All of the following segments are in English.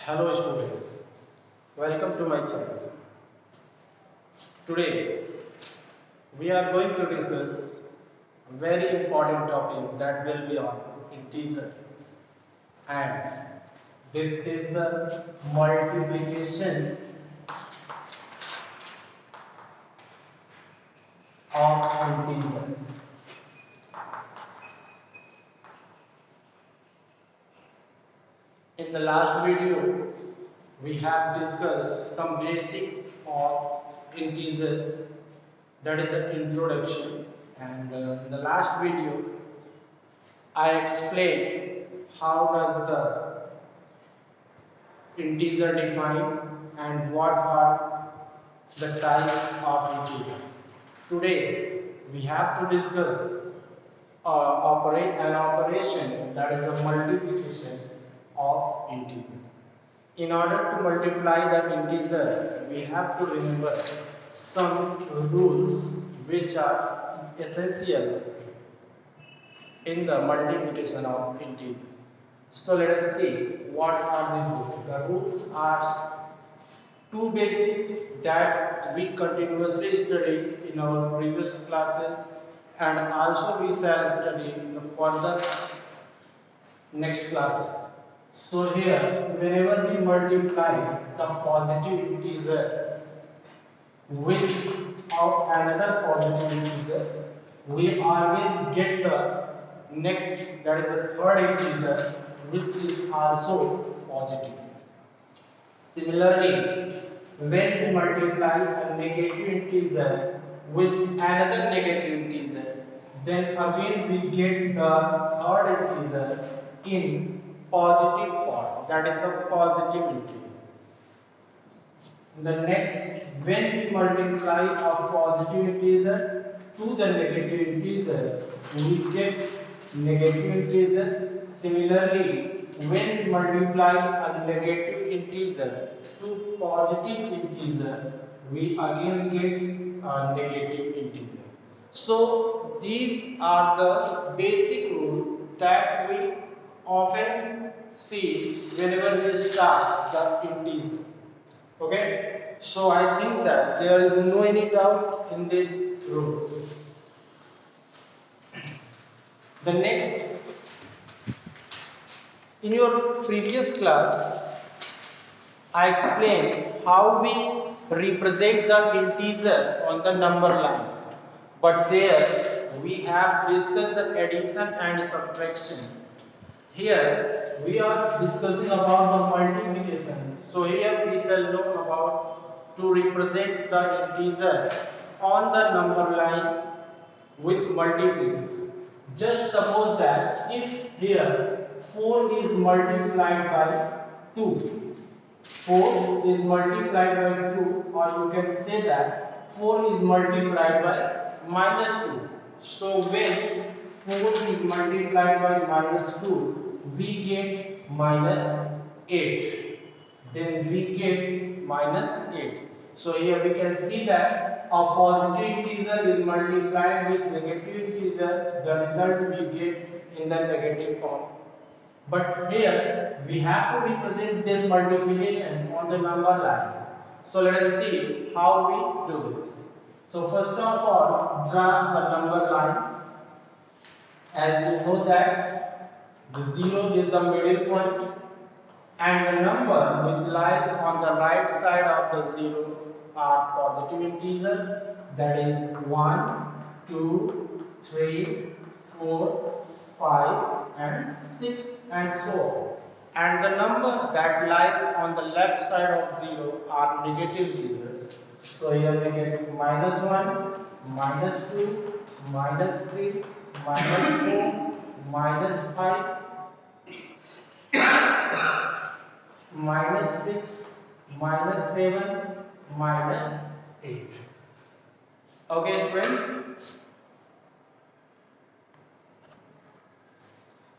Hello student, welcome to my channel. Today we are going to discuss a very important topic that will be on integer, and this is the multiplication of integer. In the last video we have discussed some basic of integer, that is the introduction, and in the last video I explained how does the integer define and what are the types of integer. Today we have to discuss an operation, that is the multiplication of integer. In order to multiply the integer, we have to remember some rules which are essential in the multiplication of integer. So let us see what are the rules. The rules are two basic that we continuously study in our previous classes, and also we shall study in the further next classes. So here, whenever we multiply the positive integer with another positive integer, we always get the next, that is the third integer, which is also positive. Similarly, when we multiply a negative integer with another negative integer, then again we get the third integer in positive form, that is the positive integer. The next, when we multiply a positive integer to the negative integer, we get negative integer. Similarly, when we multiply a negative integer to positive integer, we again get a negative integer. So these are the basic rules that we often see whenever we start the integer. Okay, so I think that there is no any doubt in this rule. The next, in your previous class, I explained how we represent the integer on the number line, but there we have discussed the addition and subtraction. Here we are discussing about the multiplication. So here we shall know about to represent the integer on the number line with multiplication. Just suppose that if here 4 is multiplied by 2, 4 is multiplied by 2, or you can say that 4 is multiplied by minus 2. So when 4 is multiplied by minus 2, we get minus 8. Then we get minus 8. So here we can see that a positive integer is multiplied with negative integer, the result we get in the negative form. But here we have to represent this multiplication on the number line. So let us see how we do this. So first of all, draw a number line. As you know that the 0 is the middle point, and the number which lies on the right side of the 0 are positive integer, that is 1, 2, 3, 4, 5 and 6 and so on. And the number that lies on the left side of 0 are negative integers. So here we get minus 1, minus 2, minus 3, minus 4, minus 5, minus 6, minus 7, minus 8. Okay, students?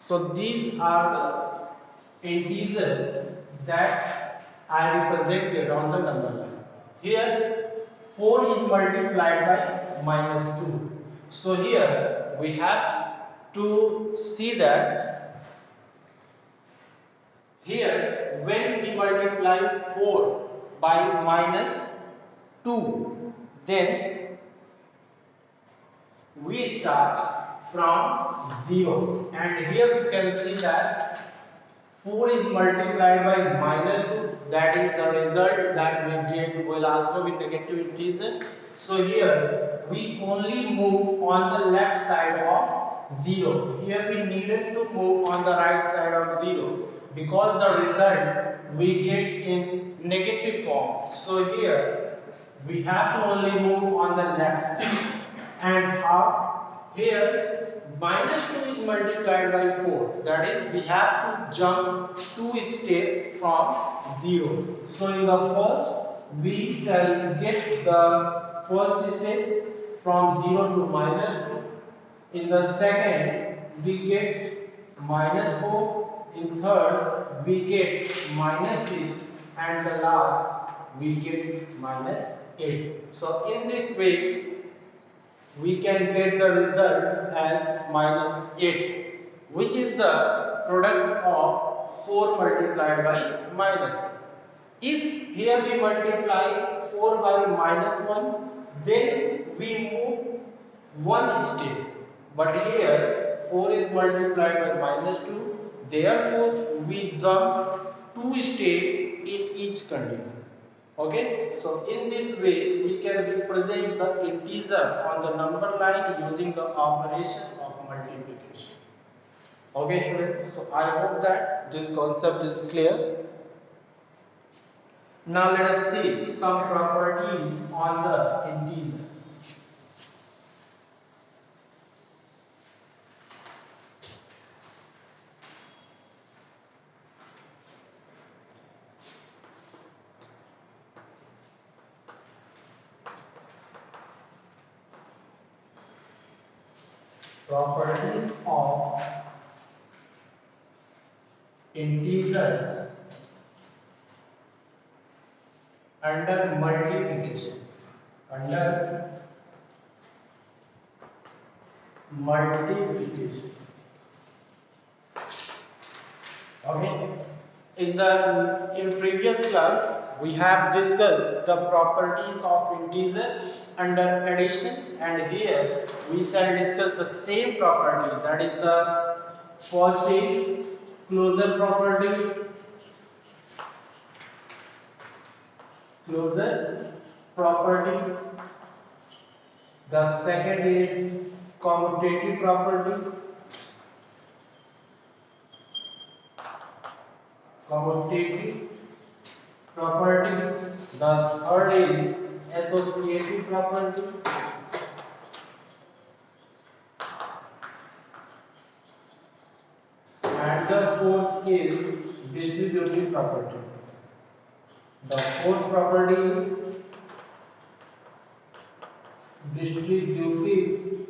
So these are the integers that I represented on the number line. Here 4 is multiplied by minus 2. So here we have to see that Here, when we multiply 4 by minus 2, then we start from 0. And here we can see that 4 is multiplied by minus 2. That is the result that we get will also be negative integer. So here we only move on the left side of 0. Here we needed to move on the right side of 0 because the result we get in negative form. So here we have to only move on the left side. And how? Here minus 2 is multiplied by 4. That is, we have to jump 2 steps from 0. So in the first, we shall get the first step from 0 to minus 2. In the second, we get minus 4. In third, we get minus 6. And the last, we get minus 8. So in this way, we can get the result as minus 8, which is the product of 4 multiplied by minus 2. If here we multiply 4 by minus 1, then we move one step. But here 4 is multiplied by minus 2, therefore we jump 2 steps in each condition. Okay, so in this way we can represent the integer on the number line using the operation of multiplication. Okay, students, so I hope that this concept is clear. Now let us see some properties on the integer. Properties of integers under multiplication. Under multiplication. Okay. In previous class we have discussed the properties of integer under addition, and here we shall discuss the same property, that is the positive closure property. Closure property. The second is commutative property. Commutative property. The third is associative property. And the fourth is distributive property. The fourth property is distributive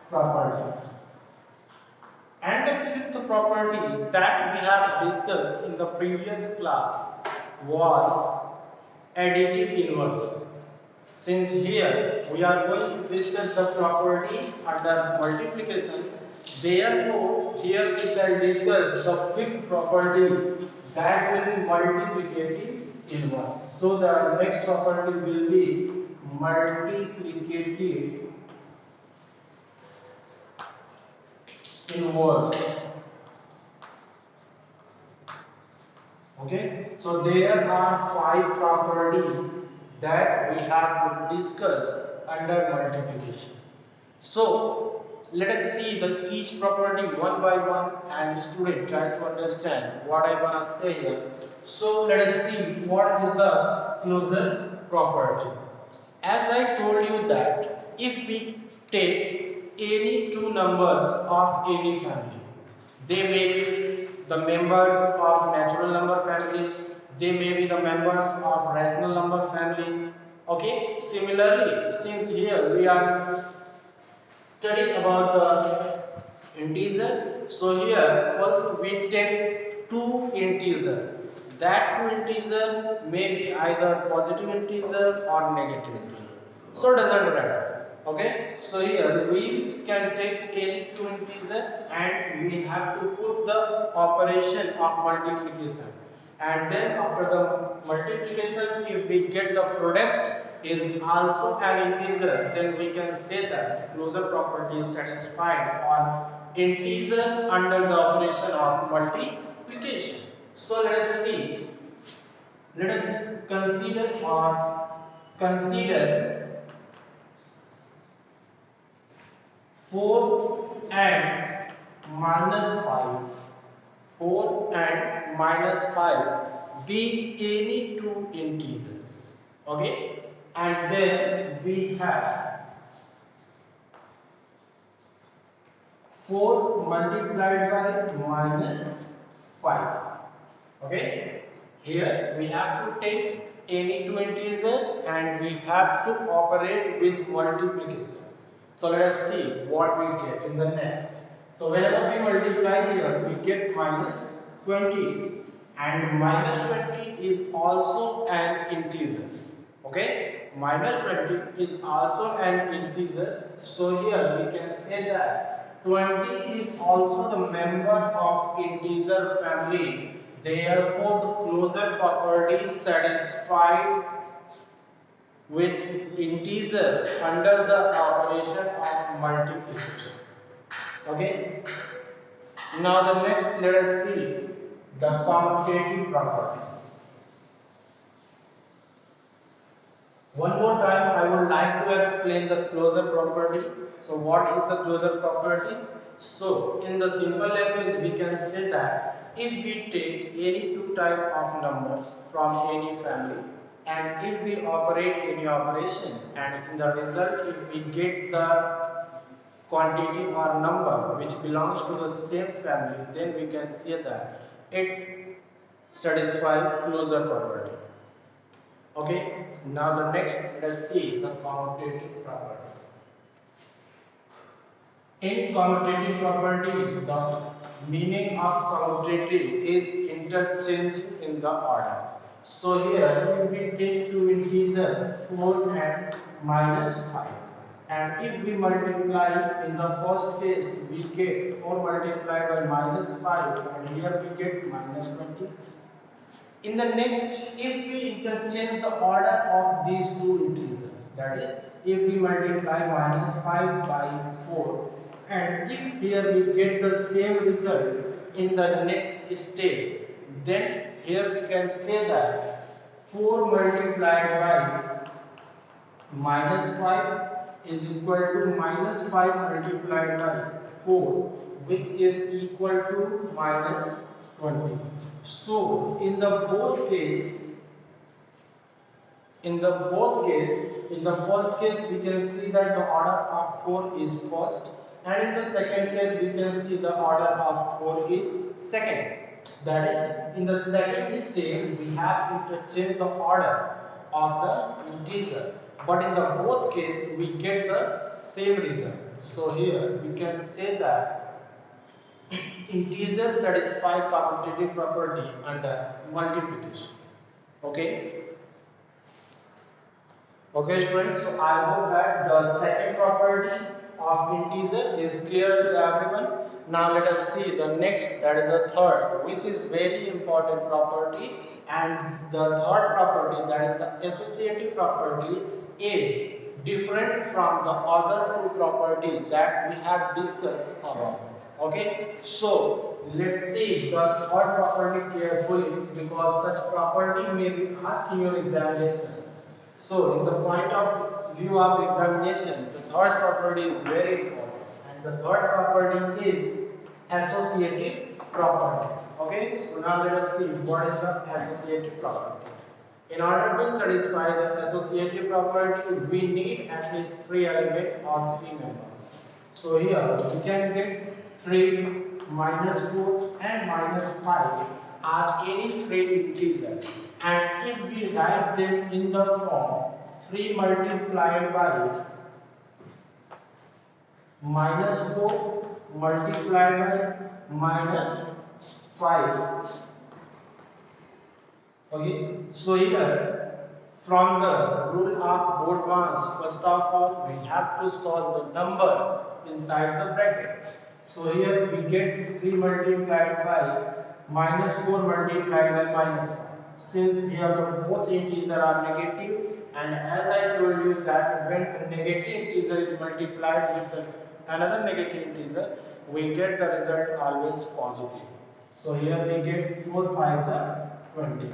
property. And the fifth property that we have discussed in the previous class was additive inverse. Since here we are going to discuss the property under multiplication, therefore here we shall discuss the fifth property, that will be multiplicative inverse. So the next property will be multiplicative inverse. Okay, so there are 5 properties that we have to discuss under multiplication. So let us see each property one by one, and student try to understand what I want to say here. So let us see what is the closure property. As I told you that if we take any two numbers of any family, they may be the members of natural number family, they may be the members of rational number family. Okay, similarly, since here we are studying about the integer, so here first we take two integer. That two integer may be either positive integer or negative integer. So doesn't matter. Okay, so here we can take any two integer and we have to put the operation of multiplication, and then after the multiplication if we get the product is also an integer, then we can say that closure property is satisfied on integer under the operation of multiplication. So let us see, let us consider 4 and minus 5. 4 and minus 5 be any two integers. Okay, and then we have 4 multiplied by minus 5. Okay, here we have to take any two integer and we have to operate with multiplication. So let us see what we get in the next. So whenever we multiply here, we get minus 20, and minus 20 is also an integer. Okay, minus 20 is also an integer. So here we can say that 20 is also the member of integer family. Therefore, the closure property is satisfied with integer under the operation of multiplication. Okay. Now the next, let us see the commutative property. One more time, I would like to explain the closure property. So, what is the closure property? So, in the simple language, we can say that if we take any two type of numbers from any family, and if we operate any operation, and in the result, if we get the quantity or number which belongs to the same family, then we can say that it satisfies closure property. Okay, now the next, let's see the commutative property. In commutative property, the meaning of commutative is interchange in the order. So here, if we take two integers 4 and minus 5, and if we multiply in the first case, we get 4 multiplied by minus 5, and here we get minus 20. In the next, if we interchange the order of these two integers, that is, if we multiply minus 5 by 4, and if here we get the same result in the next step, then here we can say that 4 multiplied by minus 5 is equal to minus 5 multiplied by 4, which is equal to minus 20. So in the both case, in the first case we can see that the order of 4 is first, and in the second case we can see the order of 4 is second. That is, in the second step we have interchanged the order of the integer, but in the both case we get the same result. So here we can say that integers satisfy commutative property under multiplication. Okay. Okay, students, so I hope that the second property of integer is clear to everyone. Now let us see the next, that is the third, which is very important property, and the third property, that is the associative property, is different from the other two properties that we have discussed above. Okay, so let's see the third property carefully, because such property may be asked in your examination. So, in the point of view of examination, the third property is very important, and the third property is associative property. Okay, so now let us see what is the associative property. In order to satisfy the associative property, we need at least three elements or three members. So here we can get 3, minus 4 and minus 5 are any three integers, and if we write them in the form 3 multiplied by minus 4 multiplied by minus 5. Okay, so here From the rule of Boltzmann, first of all, we have to solve the number inside the bracket. So here we get 3 multiplied by minus 4 multiplied by minus 5. Since here the both integers are negative, and as I told you that when a negative integer is multiplied with another negative integer, we get the result always positive. So here we get 4 5s are 20.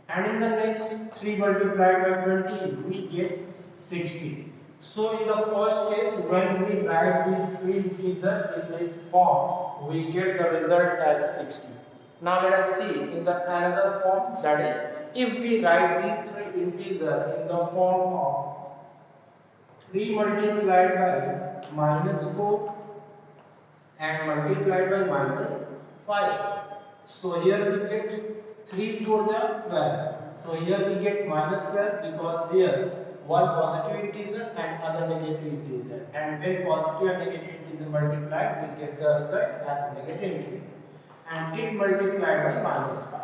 And in the next 3 multiplied by 20, we get 60. So in the first case, when we write these three integers in this form, we get the result as 60. Now let us see in the another form, that is, if we write these three integers in the form of 3 multiplied by minus 4 and multiplied by minus 5. So here we get 3 to the 12. So here we get minus 12 because here one positive integer and other negative integer. And when positive and negative integer multiplied, we get the result as negative integer. And it multiplied by minus 5.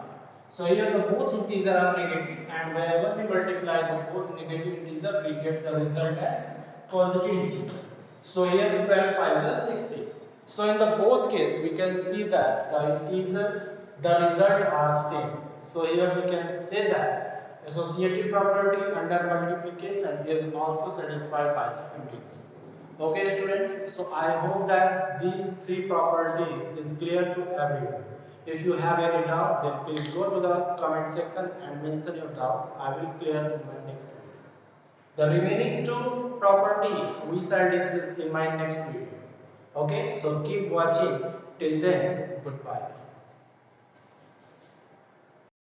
So here the both integers are negative, and wherever we multiply the both negative integer, we get the result as positive integer. So here 12 5 is 60. So in the both case, we can see that the integers, the result are same. So here we can say that associative property under multiplication is also satisfied by the integer. Okay students, so I hope that these three properties is clear to everyone. If you have any doubt, then please go to the comment section and mention your doubt. I will clear in my next video. The remaining two property we shall discuss in my next video. Okay, so keep watching. Till then, goodbye.